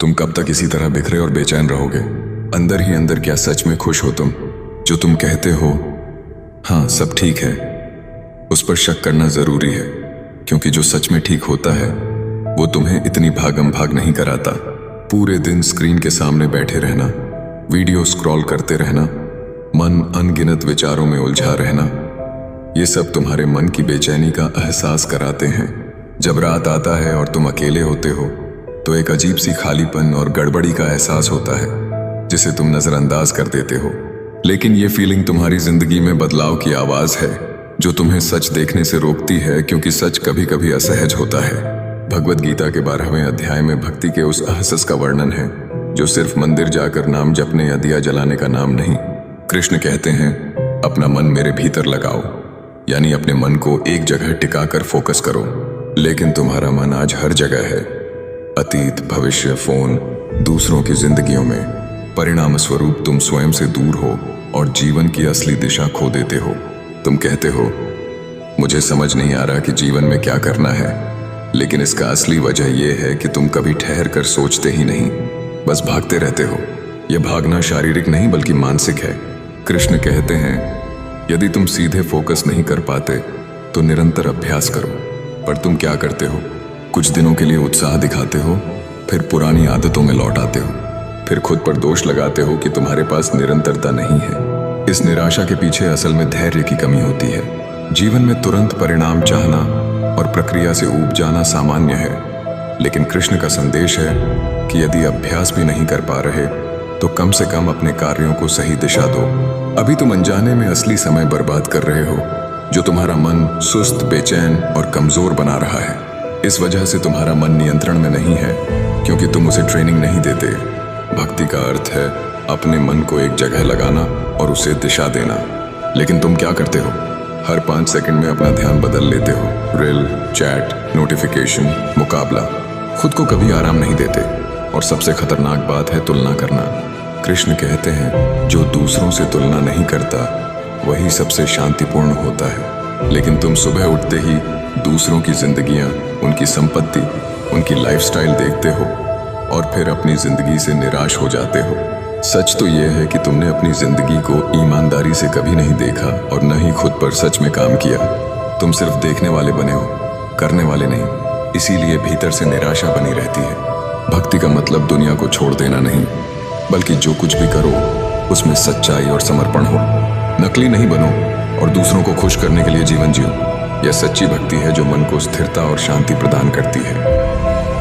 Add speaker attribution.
Speaker 1: तुम कब तक इसी तरह बिखरे और बेचैन रहोगे? अंदर ही अंदर क्या सच में खुश हो तुम? जो तुम कहते हो हाँ सब ठीक है, उस पर शक करना जरूरी है, क्योंकि जो सच में ठीक होता है वो तुम्हें इतनी भागम भाग नहीं कराता। पूरे दिन स्क्रीन के सामने बैठे रहना, वीडियो स्क्रॉल करते रहना, मन अनगिनत विचारों में उलझा रहना, ये सब तुम्हारे मन की बेचैनी का एहसास कराते हैं। जब रात आता है और तुम अकेले होते हो तो एक अजीब सी खालीपन और गड़बड़ी का एहसास होता है जिसे तुम नजरअंदाज कर देते हो। लेकिन ये फीलिंग तुम्हारी जिंदगी में बदलाव की आवाज है जो तुम्हें सच देखने से रोकती है, क्योंकि सच कभी कभी असहज होता है। भगवद गीता के 12वें अध्याय में भक्ति के उस अहसास का वर्णन है जो सिर्फ मंदिर जाकर नाम जपने या दिया जलाने का नाम नहीं। कृष्ण कहते हैं अपना मन मेरे भीतर लगाओ, यानी अपने मन को एक जगह टिकाकर फोकस करो। लेकिन तुम्हारा मन आज हर जगह है, अतीत, भविष्य, फोन, दूसरों की जिंदगियों में। परिणाम स्वरूप तुम स्वयं से दूर हो और जीवन की असली दिशा खो देते हो। तुम कहते हो मुझे समझ नहीं आ रहा कि जीवन में क्या करना है, लेकिन इसका असली वजह यह है कि तुम कभी ठहर कर सोचते ही नहीं, बस भागते रहते हो। यह भागना शारीरिक नहीं बल्कि मानसिक है। कृष्ण कहते हैं यदि तुम सीधे फोकस नहीं कर पाते तो निरंतर अभ्यास करो। पर तुम क्या करते हो? कुछ दिनों के लिए उत्साह दिखाते हो, फिर पुरानी आदतों में लौट आते हो, फिर खुद पर दोष लगाते हो कि तुम्हारे पास निरंतरता नहीं है। इस निराशा के पीछे असल में धैर्य की कमी होती है। जीवन में तुरंत परिणाम चाहना और प्रक्रिया से ऊब जाना सामान्य है, लेकिन कृष्ण का संदेश है कि यदि अभ्यास भी नहीं कर पा रहे तो कम से कम अपने कार्यों को सही दिशा दो। अभी तुम अनजाने में असली समय बर्बाद कर रहे हो, जो तुम्हारा मन सुस्त, बेचैन और कमजोर बना रहा है। इस वजह से तुम्हारा मन नियंत्रण में नहीं है, क्योंकि तुम उसे ट्रेनिंग नहीं देते। भक्ति का अर्थ है अपने मन को एक जगह लगाना और उसे दिशा देना। लेकिन तुम क्या करते हो? हर 5 सेकंड में अपना ध्यान बदल लेते हो। रील, चैट, नोटिफिकेशन, मुकाबला। खुद को कभी आराम नहीं देते। और सबसे खतरनाक बात है तुलना करना। कृष्ण कहते हैं जो दूसरों से तुलना नहीं करता वही सबसे शांतिपूर्ण होता है। लेकिन तुम सुबह उठते ही दूसरों की जिंदगियां, उनकी संपत्ति, उनकी लाइफस्टाइल देखते हो और फिर अपनी जिंदगी से निराश हो जाते हो। सच तो यह है कि तुमने अपनी जिंदगी को ईमानदारी से कभी नहीं देखा और न ही खुद पर सच में काम किया। तुम सिर्फ देखने वाले बने हो, करने वाले नहीं। इसीलिए भीतर से निराशा बनी रहती है। भक्ति का मतलब दुनिया को छोड़ देना नहीं, बल्कि जो कुछ भी करो उसमें सच्चाई और समर्पण हो। नकली नहीं बनो और दूसरों को खुश करने के लिए जीवन जियो। यह सच्ची भक्ति है जो मन को स्थिरता और शांति प्रदान करती है।